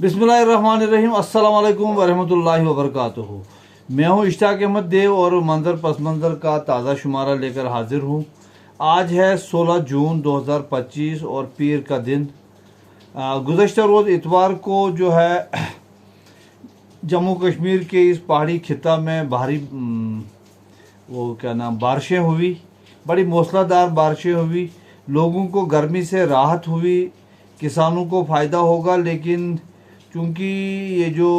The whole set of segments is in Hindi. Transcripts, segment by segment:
बिस्मिल्लाहिर्रहमानिर्रहीम। अस्सलाम वालेकुम वरहमतुल्लाहि वबरकातुहू। मैं हूँ इश्ताक अहमद देव और मंजर पस मंज़र का ताज़ा शुमारा लेकर हाजिर हूँ। आज है 16 जून 2025 और पीर का दिन। गुज़श्ता रोज़ इतवार को जो है जम्मू कश्मीर के इस पहाड़ी खिता में भारी बारिशें हुई, बड़ी मूसलाधार बारिशें हुई। लोगों को गर्मी से राहत हुई, किसानों को फ़ायदा होगा। लेकिन चूँकि ये जो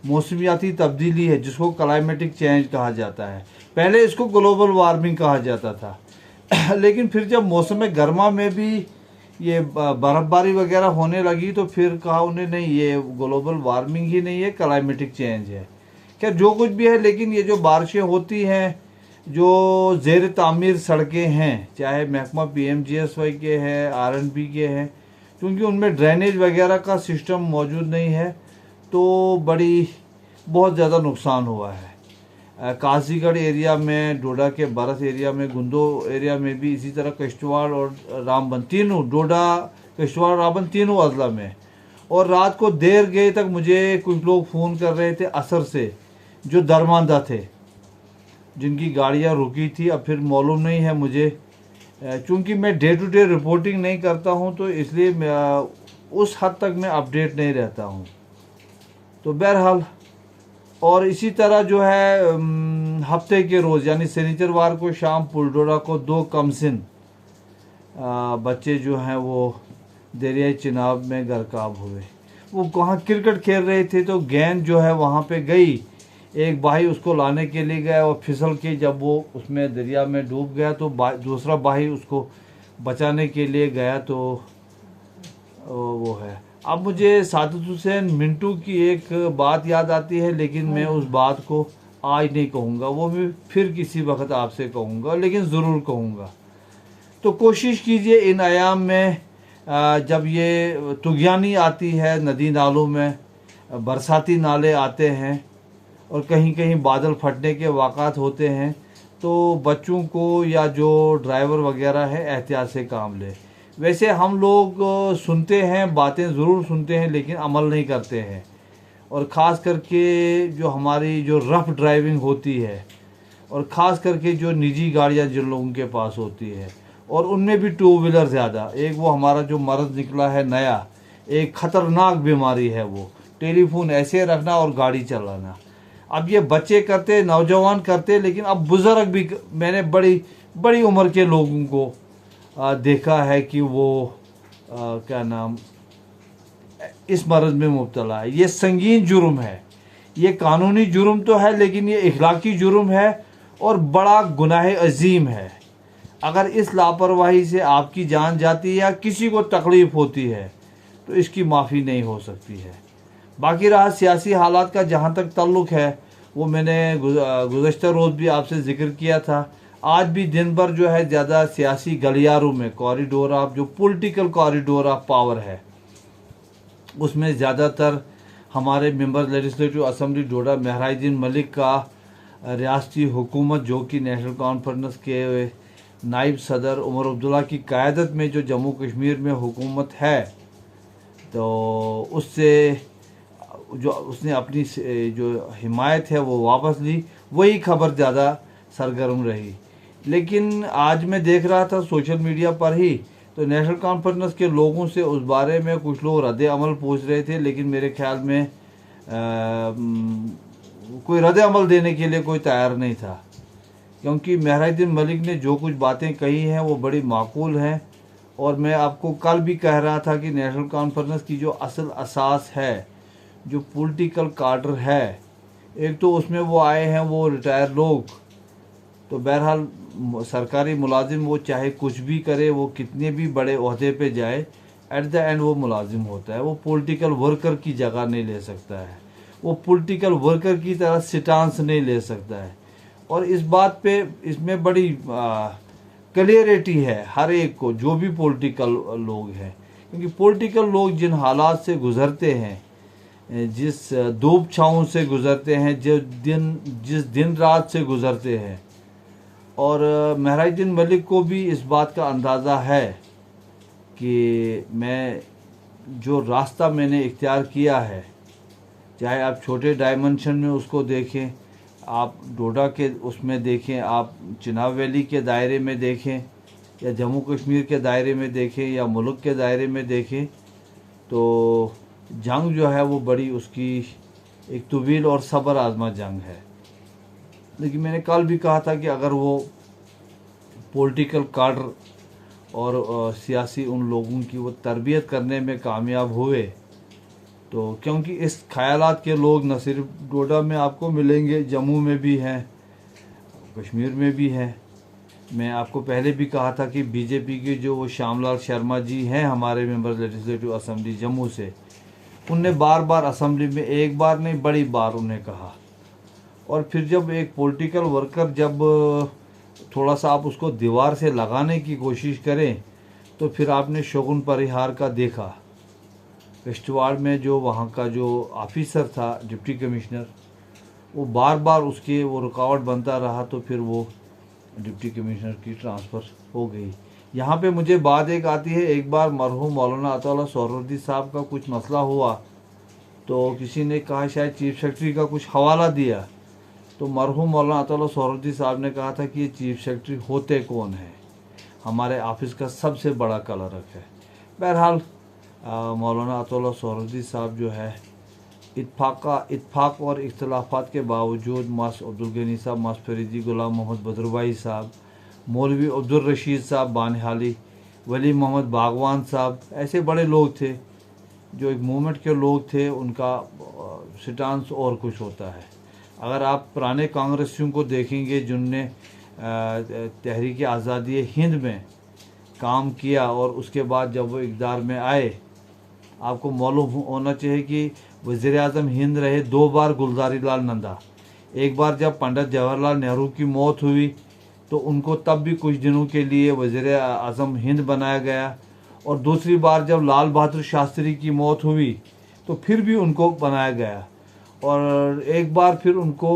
मौसमियाती तब्दीली है जिसको क्लाइमेटिक चेंज कहा जाता है, पहले इसको ग्लोबल वार्मिंग कहा जाता था लेकिन फिर जब मौसम गर्मा में भी ये बर्फ़बारी वगैरह होने लगी तो फिर कहा उन्हें नहीं, ये ग्लोबल वार्मिंग ही नहीं है, क्लाइमेटिक चेंज है। खैर जो कुछ भी है, लेकिन ये जो बारिशें होती हैं, जो ज़ेर तामीर सड़कें हैं, चाहे महकमा PMGSY के हैं, RNB के हैं, क्योंकि उनमें ड्रेनेज वगैरह का सिस्टम मौजूद नहीं है तो बहुत ज़्यादा नुकसान हुआ है। काजीगढ़ एरिया में, डोडा के बरस एरिया में, गुंदो एरिया में भी, इसी तरह किश्तवाड़ और रामबन, तीनों, डोडा, किश्तवाड़, रामबन तीनों अजला में। और रात को देर गए तक मुझे कुछ लोग फ़ोन कर रहे थे असर से, जो दरमांदा थे, जिनकी गाड़ियां रुकी थी। अब फिर मालूम नहीं है मुझे, चूँकि मैं डे टू डे रिपोर्टिंग नहीं करता हूं तो इसलिए उस हद तक मैं अपडेट नहीं रहता हूं। तो बहरहाल, और इसी तरह जो है हफ्ते के रोज़ यानी शनिचरवार को शाम पुलडोरा को 2 कमसिन बच्चे जो हैं वो दरियाई चिनाब में गर्काब हुए। वो वहाँ क्रिकेट खेल रहे थे तो गेंद जो है वहाँ पे गई, एक भाई उसको लाने के लिए गया और फिसल के जब वो उसमें दरिया में डूब गया तो दूसरा भाई उसको बचाने के लिए गया तो वो है। अब मुझे सादत हुसैन मिंटू की एक बात याद आती है, लेकिन मैं उस बात को आज नहीं कहूँगा, वो मैं फिर किसी वक्त आपसे कहूँगा, लेकिन ज़रूर कहूँगा। तो कोशिश कीजिए इन आयाम में, जब ये तुगयानी आती है नदी नालों में, बरसाती नाले आते हैं और कहीं कहीं बादल फटने के वाक़ात होते हैं, तो बच्चों को या जो ड्राइवर वगैरह है एहतियात से काम ले। वैसे हम लोग सुनते हैं, बातें ज़रूर सुनते हैं, लेकिन अमल नहीं करते हैं। और ख़ास करके जो हमारी जो रफ़ ड्राइविंग होती है, और ख़ास करके जो निजी गाड़ियाँ जिन लोगों के पास होती है, और उनमें भी 2 व्हीलर ज़्यादा। एक वो हमारा जो मर्ज़ निकला है नया, एक ख़तरनाक बीमारी है वो, टेलीफोन ऐसे रखना और गाड़ी चलाना। अब ये बच्चे करते, नौजवान करते, लेकिन अब बुज़ुर्ग भी, मैंने बड़ी बड़ी उम्र के लोगों को देखा है कि वो इस मर्ज़ में मुब्तला है। ये संगीन जुर्म है, ये कानूनी जुर्म तो है, लेकिन ये इखलाकी जुर्म है और बड़ा गुनाह अजीम है। अगर इस लापरवाही से आपकी जान जाती है या किसी को तकलीफ़ होती है तो इसकी माफ़ी नहीं हो सकती है। बाकी रहा सियासी हालात का जहाँ तक ताल्लुक़ है, वो मैंने गुज़श्ता रोज़ भी आपसे ज़िक्र किया था। आज भी दिन भर जो है ज़्यादा सियासी गलियारों में, कॉरिडोर ऑफ, जो पॉलिटिकल कॉरिडोर ऑफ पावर है, उसमें ज़्यादातर हमारे मेंबर लेजिस्लेटिव असम्बली डोडा महराजुद्दीन मलिक का रियासती हुकूमत, जो कि नेशनल कॉन्फ्रेंस के नायब सदर उमर अब्दुल्ला की क़यादत में जो जम्मू कश्मीर में हुकूमत है, तो उससे जो उसने अपनी जो हिमायत है वो वापस ली, वही खबर ज़्यादा सरगर्म रही। लेकिन आज मैं देख रहा था सोशल मीडिया पर ही, तो नेशनल कॉन्फ्रेंस के लोगों से उस बारे में कुछ लोग रद्द अमल पूछ रहे थे, लेकिन मेरे ख्याल में कोई रद्द अमल देने के लिए कोई तैयार नहीं था, क्योंकि महराजुद्दीन मलिक ने जो कुछ बातें कही हैं वो बड़ी माकूल हैं। और मैं आपको कल भी कह रहा था कि नेशनल कॉन्फ्रेंस की जो असल असास है, जो पॉलिटिकल काडर है, एक तो उसमें वो आए हैं वो रिटायर लोग। तो बहरहाल सरकारी मुलाजिम वो चाहे कुछ भी करे, वो कितने भी बड़े ओहदे पे जाए, एट द एंड वो मुलाजिम होता है। वो पॉलिटिकल वर्कर की जगह नहीं ले सकता है, वो पॉलिटिकल वर्कर की तरह स्टांस नहीं ले सकता है। और इस बात पे, इसमें बड़ी क्लियरिटी है हर एक को, जो भी पॉलिटिकल लोग हैं, क्योंकि पॉलिटिकल लोग जिन हालात से गुज़रते हैं, जिस धूप छाँव से गुज़रते हैं, जिस दिन रात से गुज़रते हैं, और महराजुद्दीन मलिक को भी इस बात का अंदाज़ा है कि मैं जो रास्ता मैंने इख्तियार किया है, चाहे आप छोटे डायमेंशन में उसको देखें, आप डोडा के उसमें देखें, आप चिनाब वैली के दायरे में देखें, या जम्मू कश्मीर के दायरे में देखें, या मुल्क के दायरे में देखें, तो जंग जो है वो बड़ी उसकी एक तवील और सब्र आज़मा जंग है। लेकिन मैंने कल भी कहा था कि अगर वो पॉलिटिकल काडर और सियासी उन लोगों की वो तरबियत करने में कामयाब हुए, तो क्योंकि इस ख्यालात के लोग न सिर्फ डोडा में आपको मिलेंगे, जम्मू में भी हैं, कश्मीर में भी हैं। मैं आपको पहले भी कहा था कि बीजेपी के जो वो श्यामलाल शर्मा जी हैं, हमारे मेंबर लेजिस्लेटिव असेंबली जम्मू से, उनने बार बार असेंबली में, एक बार नहीं बड़ी बार उन्हें कहा। और फिर जब एक पॉलिटिकल वर्कर जब थोड़ा सा आप उसको दीवार से लगाने की कोशिश करें, तो फिर आपने शगुन परिहार का देखा। किश्तवाड़ में जो वहाँ का जो ऑफिसर था, डिप्टी कमिश्नर, वो बार बार उसके वो रुकावट बनता रहा, तो फिर वो डिप्टी कमिश्नर की ट्रांसफ़र हो गई। यहाँ पे मुझे बात एक आती है, एक बार मरहूम मौलाना अताउल्लाह सोहरावर्दी साहब का कुछ मसला हुआ, तो किसी ने कहा शायद चीफ सेक्रेटरी का कुछ हवाला दिया, तो मरहूम मौलाना अताउल्लाह सोहरावर्दी साहब ने कहा था कि ये चीफ सेक्रेटरी होते कौन है, हमारे ऑफिस का सबसे बड़ा क्लर्क है। बहरहाल मौलाना अताउल्लाह सोहरावर्दी साहब जो है, इत्फाक और इख्तलाफात के बावजूद मास अब्दुल गनी साहब, मास फरीदी, गुलाम मोहम्मद बदरुभाई साहब, मौलवी अब्दुल रशीद साहब बानहाली, वली मोहम्मद बागवान साहब, ऐसे बड़े लोग थे जो एक मूवमेंट के लोग थे। उनका स्टांस और कुछ होता है। अगर आप पुराने कांग्रेसियों को देखेंगे जिनने तहरीक आज़ादी हिंद में काम किया और उसके बाद जब वो इक़्तिदार में आए, आपको मालूम होना चाहिए कि वज़ीर आज़म हिंद रहे 2 बार गुलज़ारी लाल नंदा। एक बार जब पंडित जवाहरलाल नेहरू की मौत हुई तो उनको तब भी कुछ दिनों के लिए वज़ीर आज़म हिंद बनाया गया, और दूसरी बार जब लाल बहादुर शास्त्री की मौत हुई तो फिर भी उनको बनाया गया, और एक बार फिर उनको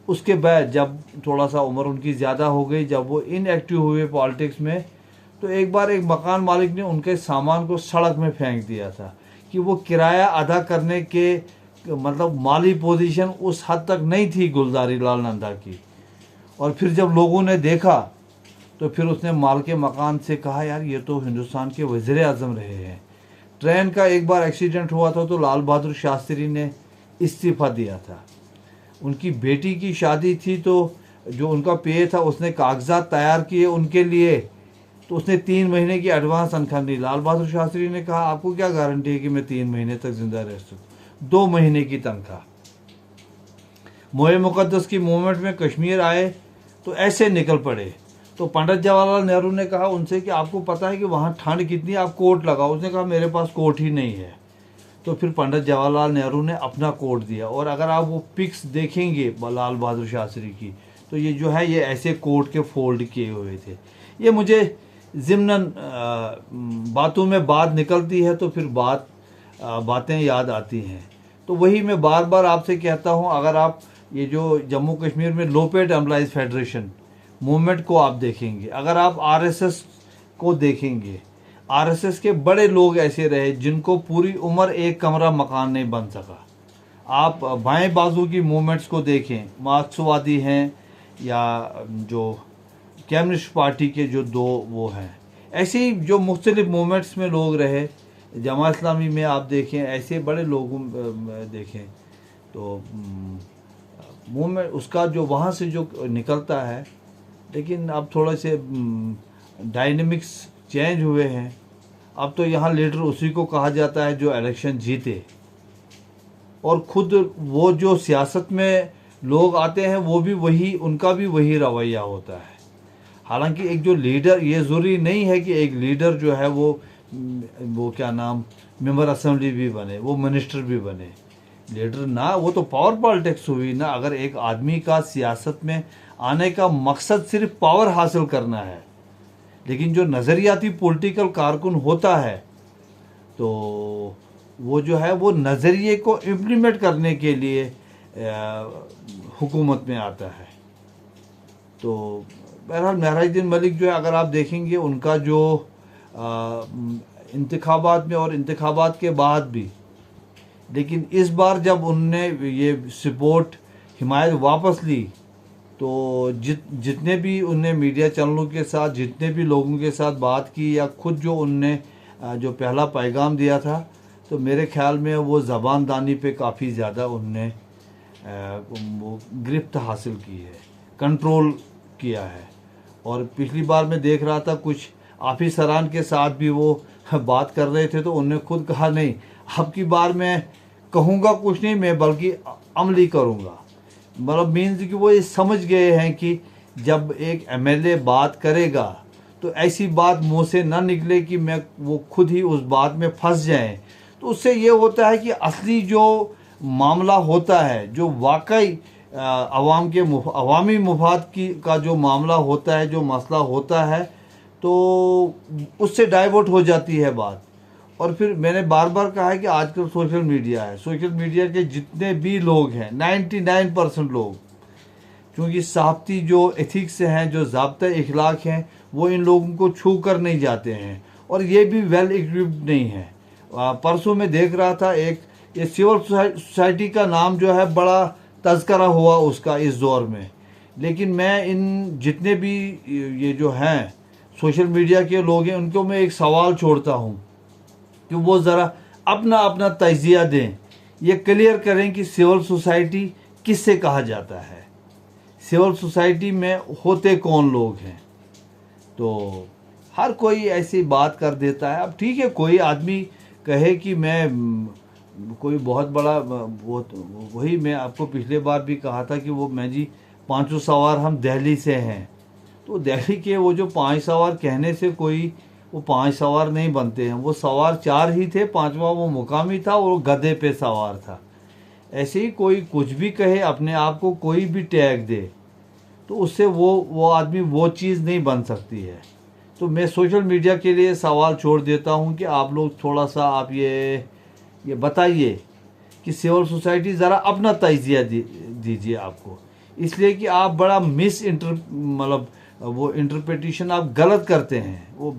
उसके बाद जब थोड़ा सा उम्र उनकी ज़्यादा हो गई, जब वो इनएक्टिव हुए पॉलिटिक्स में, तो एक बार एक मकान मालिक ने उनके सामान को सड़क में फेंक दिया था कि वो किराया अदा करने के मतलब माली पोजीशन उस हद तक नहीं थी गुलज़ारी लाल नंदा की। और फिर जब लोगों ने देखा तो फिर उसने माल के मकान से कहा, यार ये तो हिंदुस्तान के वज़ीर आज़म रहे हैं। ट्रेन का एक बार एक्सीडेंट हुआ था तो लाल बहादुर शास्त्री ने इस्तीफ़ा दिया था। उनकी बेटी की शादी थी तो जो उनका पे था उसने कागजात तैयार किए उनके लिए, तो उसने 3 महीने की एडवांस तनख्वाह दी। लाल बहादुर शास्त्री ने कहा, आपको क्या गारंटी है कि मैं 3 महीने तक ज़िंदा रह सकूँ? 2 महीने की तनख्वाह। मोए मुक़द्दस की मूवमेंट में कश्मीर आए तो ऐसे निकल पड़े, तो पंडित जवाहरलाल नेहरू ने कहा उनसे कि आपको पता है कि वहाँ ठंड कितनी, आप कोट लगाओ। उसने कहा मेरे पास कोट ही नहीं है। तो फिर पंडित जवाहरलाल नेहरू ने अपना कोट दिया, और अगर आप वो पिक्स देखेंगे लाल बहादुर शास्त्री की, तो ये जो है ये ऐसे कोट के फोल्ड किए हुए थे। ये मुझे ज़िम्नन बातों में बात निकलती है तो फिर बातें याद आती हैं। तो वही मैं बार बार आपसे कहता हूँ, अगर आप ये जो जम्मू कश्मीर में लो पेड एम्प्लॉइज़ फेडरेशन मूवमेंट को आप देखेंगे, अगर आप आरएसएस को देखेंगे, आरएसएस के बड़े लोग ऐसे रहे जिनको पूरी उम्र एक कमरा मकान नहीं बन सका। आप बाएं बाजू की मूवमेंट्स को देखें, मार्क्सवादी हैं या जो कम्युनिस्ट पार्टी के जो 2 वो हैं, ऐसे ही जो मुख्तलिफ मूवमेंट्स में लोग रहे, जमात इस्लामी में आप देखें, ऐसे बड़े लोगों देखें, तो मूवमेंट उसका जो वहाँ से जो निकलता है। लेकिन अब थोड़े से डायनेमिक्स चेंज हुए हैं। अब तो यहाँ लीडर उसी को कहा जाता है जो इलेक्शन जीते, और ख़ुद वो जो सियासत में लोग आते हैं वो भी वही, उनका भी वही रवैया होता है। हालांकि एक जो लीडर, ये ज़रूरी नहीं है कि एक लीडर जो है वो क्या नाम मेंबर असेंबली भी बने, वो मिनिस्टर भी बने। लीडर ना, वो तो पावर पॉलिटिक्स हुई ना। अगर एक आदमी का सियासत में आने का मकसद सिर्फ पावर हासिल करना है, लेकिन जो नज़रियाती पॉलिटिकल कारकुन होता है तो वो जो है वो नज़रिए को इम्प्लीमेंट करने के लिए हुकूमत में आता है। तो बहरहाल महराजुद्दीन मलिक जो है, अगर आप देखेंगे उनका जो इंतखाबात में और इंतखाबात के बाद भी। लेकिन इस बार जब उनने ये सपोर्ट हिमायत वापस ली तो जितने भी उनने मीडिया चैनलों के साथ, जितने भी लोगों के साथ बात की या खुद जो उनने जो पहला पैगाम दिया था, तो मेरे ख्याल में वो ज़बानदानी पे काफ़ी ज़्यादा उनने वो गिरफ्त हासिल की है, कंट्रोल किया है। और पिछली बार मैं देख रहा था कुछ ऑफिसरान के साथ भी वो बात कर रहे थे, तो उन्होंने खुद कहा नहीं, अब की बार मैं कहूँगा कुछ नहीं, मैं बल्कि अमली करूँगा। मतलब मीन्स कि वो ये समझ गए हैं कि जब एक एमएलए बात करेगा तो ऐसी बात मुंह से ना निकले कि मैं वो खुद ही उस बात में फंस जाएं। तो उससे ये होता है कि असली जो मामला होता है, जो वाकई अवामी मुफाद की का जो मामला होता है, जो मसला होता है, तो उससे डाइवर्ट हो जाती है बात। और फिर मैंने बार बार कहा है कि आजकल सोशल मीडिया है, सोशल मीडिया के जितने भी लोग हैं 99% लोग, क्योंकि साहबती जो एथिक्स हैं, जो ज़ाब्ता इखलाक हैं, वो इन लोगों को छू कर नहीं जाते हैं और ये भी वेल इक्विप्ड नहीं है। परसों में देख रहा था एक ये सिविल सोसाइटी का नाम जो है बड़ा तज़करा हुआ उसका इस दौर में। लेकिन मैं इन जितने भी ये जो हैं सोशल मीडिया के लोग हैं उनको मैं एक सवाल छोड़ता हूँ कि वो ज़रा अपना अपना तजिया दें, ये क्लियर करें कि सिविल सोसाइटी किससे कहा जाता है, सिविल सोसाइटी में होते कौन लोग हैं। तो हर कोई ऐसी बात कर देता है। अब ठीक है, कोई आदमी कहे कि मैं कोई बहुत बड़ा वही मैं आपको पिछले बार भी कहा था कि वो मैं जी 500 सवार हम दिल्ली से हैं, तो दिल्ली के वो जो 5 सवार कहने से कोई वो 5 सवार नहीं बनते हैं, वो सवार 4 ही थे, 5वां वो मुकामी था और वो गधे पे सवार था। ऐसे ही कोई कुछ भी कहे, अपने आप को कोई भी टैग दे, तो उससे वो आदमी वो चीज़ नहीं बन सकती है। तो मैं सोशल मीडिया के लिए सवाल छोड़ देता हूं कि आप लोग थोड़ा सा आप ये बताइए कि सिविल सोसाइटी ज़रा अपना तजिया दीजिए आपको, इसलिए कि आप बड़ा मतलब वो इंटरप्रिटेशन आप गलत करते हैं। वो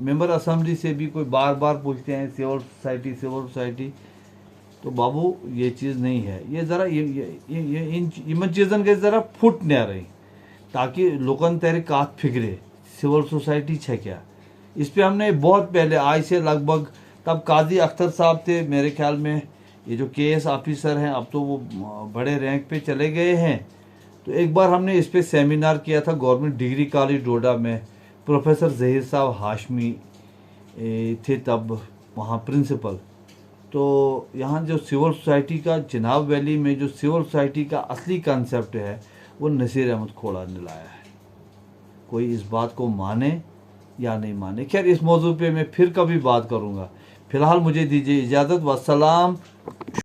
मेंबर असेंबली से भी कोई बार बार पूछते हैं सिविल सोसाइटी, तो बाबू ये चीज़ नहीं है। ये ज़रा ये इन चीज़न के ज़रा फुट न रही, ताकि लोगन तेरे कात फिक्रे सिविल सोसाइटी है क्या। इस पे हमने बहुत पहले, आज से लगभग तब काजी अख्तर साहब थे मेरे ख्याल में, ये जो केएस ऑफिसर हैं अब तो वो बड़े रैंक पे चले गए हैं। तो एक बार हमने इस पे सेमिनार किया था गवर्नमेंट डिग्री कॉलेज डोडा में, प्रोफेसर जहीर साहब हाशमी थे तब वहाँ प्रिंसिपल। तो यहाँ जो सिविल सोसाइटी का चिनाब वैली में जो सिविल सोसाइटी का असली कॉन्सेप्ट है वो नसीर अहमद खोड़ा ने लाया है। कोई इस बात को माने या नहीं माने, खैर इस मौजू पे मैं फिर कभी बात करूँगा। फ़िलहाल मुझे दीजिए इजाज़त। वस्सलाम।